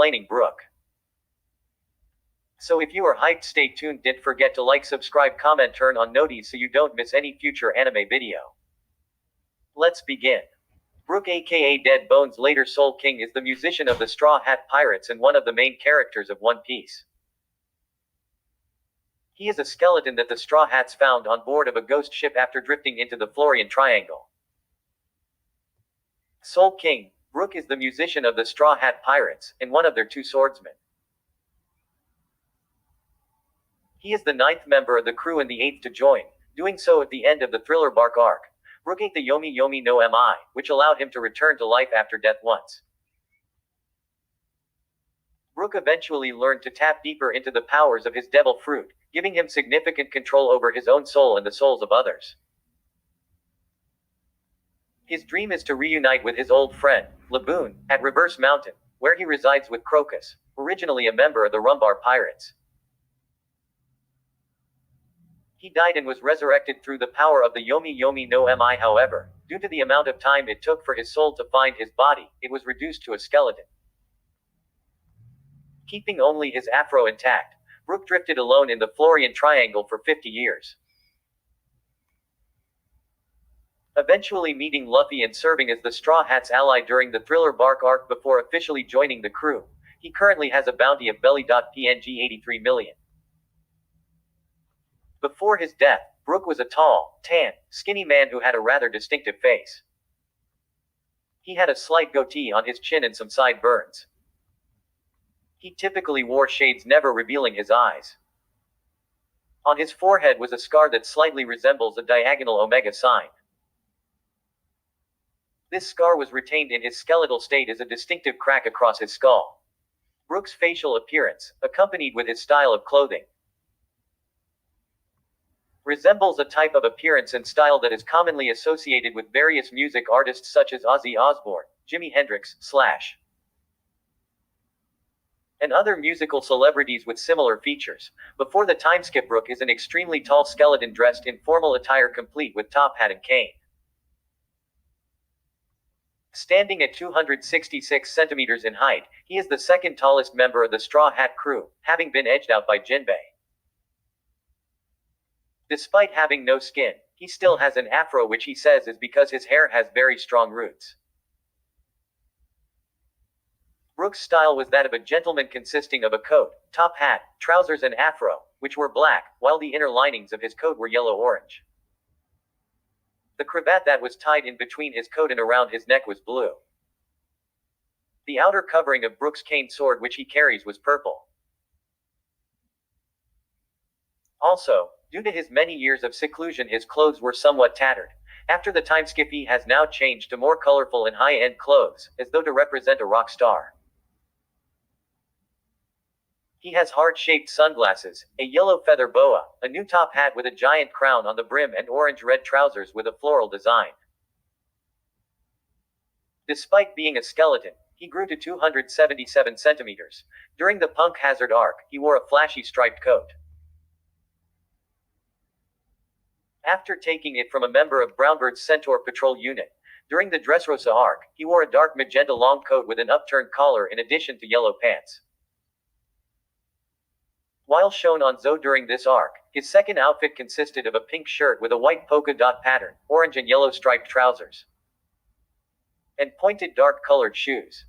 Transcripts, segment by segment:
explaining Brook. So if you are hyped, stay tuned. Don't forget to like, subscribe, comment, turn on noties so you don't miss any future anime video. Let's begin. Brook aka Dead Bones, later Soul King, is the musician of the Straw Hat Pirates and one of the main characters of One Piece. He is a skeleton that the Straw Hats found on board of a ghost ship after drifting into the Florian Triangle. Soul King, Brook, is the musician of the Straw Hat Pirates, and one of their two swordsmen. He is the 9th member of the crew and the 8th to join, doing so at the end of the Thriller Bark arc. Brook ate the Yomi Yomi no Mi, which allowed him to return to life after death once. Brook eventually learned to tap deeper into the powers of his devil fruit, giving him significant control over his own soul and the souls of others. His dream is to reunite with his old friend, Laboon, at Reverse Mountain, where he resides with Crocus, originally a member of the Rumbar Pirates. He died and was resurrected through the power of the Yomi Yomi no Mi. However, due to the amount of time it took for his soul to find his body, it was reduced to a skeleton. Keeping only his afro intact, Brook drifted alone in the Florian Triangle for 50 years. Eventually meeting Luffy and serving as the Straw Hats' ally during the Thriller Bark arc before officially joining the crew. He currently has a bounty of belly.png 83 million. Before his death, Brook was a tall, tan, skinny man who had a rather distinctive face. He had a slight goatee on his chin and some sideburns. He typically wore shades, never revealing his eyes. On his forehead was a scar that slightly resembles a diagonal omega sign. This scar was retained in his skeletal state as a distinctive crack across his skull. Brook's facial appearance, accompanied with his style of clothing, resembles a type of appearance and style that is commonly associated with various music artists such as Ozzy Osbourne, Jimi Hendrix, Slash, and other musical celebrities with similar features. Before the timeskip, Brook is an extremely tall skeleton dressed in formal attire complete with top hat and cane. Standing at 266 centimeters in height, he is the second tallest member of the Straw Hat crew, having been edged out by Jinbei. Despite having no skin, he still has an afro, which he says is because his hair has very strong roots. Brook's style was that of a gentleman, consisting of a coat, top hat, trousers and afro, which were black, while the inner linings of his coat were yellow-orange. The cravat that was tied in between his coat and around his neck was blue. The outer covering of Brook's cane sword, which he carries, was purple. Also, due to his many years of seclusion, his clothes were somewhat tattered. After the timeskip, he has now changed to more colorful and high-end clothes, as though to represent a rock star. He has heart-shaped sunglasses, a yellow feather boa, a new top hat with a giant crown on the brim, and orange-red trousers with a floral design. Despite being a skeleton, he grew to 277 centimeters. During the Punk Hazard arc, he wore a flashy striped coat. After taking it from a member of Brownbird's Centaur Patrol unit, during the Dressrosa arc, he wore a dark magenta long coat with an upturned collar in addition to yellow pants. While shown on Zoe during this arc, his second outfit consisted of a pink shirt with a white polka dot pattern, orange and yellow striped trousers, and pointed dark-colored shoes.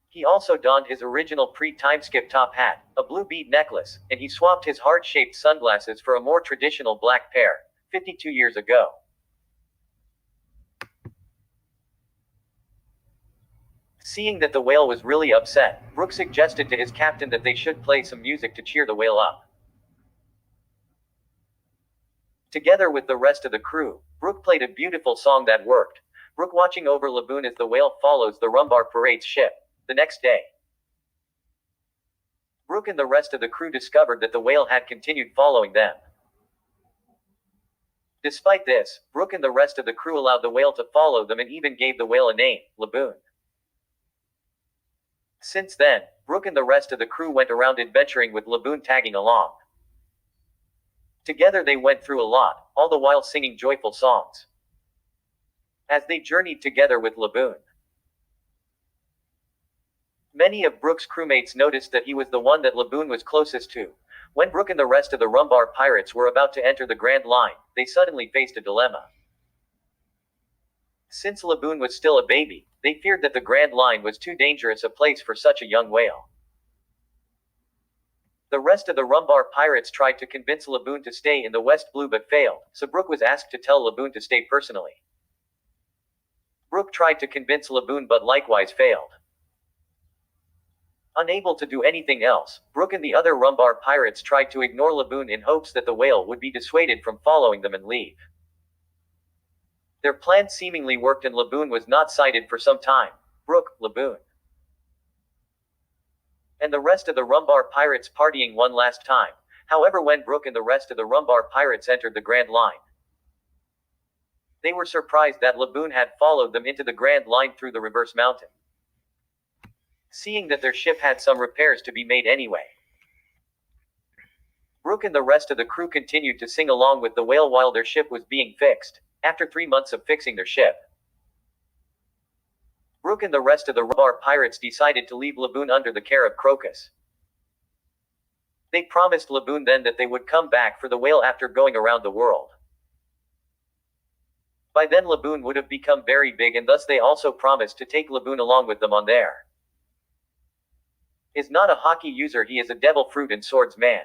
He also donned his original pre-timeskip top hat, a blue bead necklace, and he swapped his heart-shaped sunglasses for a more traditional black pair, 52 years ago. Seeing that the whale was really upset, Brook suggested to his captain that they should play some music to cheer the whale up. Together with the rest of the crew, Brook played a beautiful song that worked. Brook watching over Laboon as the whale follows the Rumbar Parade's ship. The next day, Brook and the rest of the crew discovered that the whale had continued following them. Despite this, Brook and the rest of the crew allowed the whale to follow them and even gave the whale a name, Laboon. Since then, Brook and the rest of the crew went around adventuring with Laboon tagging along. Together they went through a lot, all the while singing joyful songs. As they journeyed together with Laboon, Many of Brook's crewmates noticed that he was the one that Laboon was closest to. When Brook and the rest of the Rumbar pirates were about to enter the Grand Line, they suddenly faced a dilemma. Since Laboon was still a baby, they feared that the Grand Line was too dangerous a place for such a young whale. The rest of the Rumbar pirates tried to convince Laboon to stay in the West Blue but failed, so Brook was asked to tell Laboon to stay personally. Brook tried to convince Laboon but likewise failed. Unable to do anything else, Brook and the other Rumbar pirates tried to ignore Laboon in hopes that the whale would be dissuaded from following them and leave. Their plan seemingly worked and Laboon was not sighted for some time. Brook, Laboon, and the rest of the Rumbar pirates partying one last time. However, when Brook and the rest of the Rumbar pirates entered the Grand Line, they were surprised that Laboon had followed them into the Grand Line through the reverse mountain, seeing that their ship had some repairs to be made anyway. Brook and the rest of the crew continued to sing along with the whale while their ship was being fixed. After 3 months of fixing their ship, Brook and the rest of the Rumbar pirates decided to leave Laboon under the care of Crocus. They promised Laboon then that they would come back for the whale after going around the world. By then Laboon would have become very big and thus they also promised to take Laboon along with them on their. Is not a hockey user, he is a devil fruit and swords man.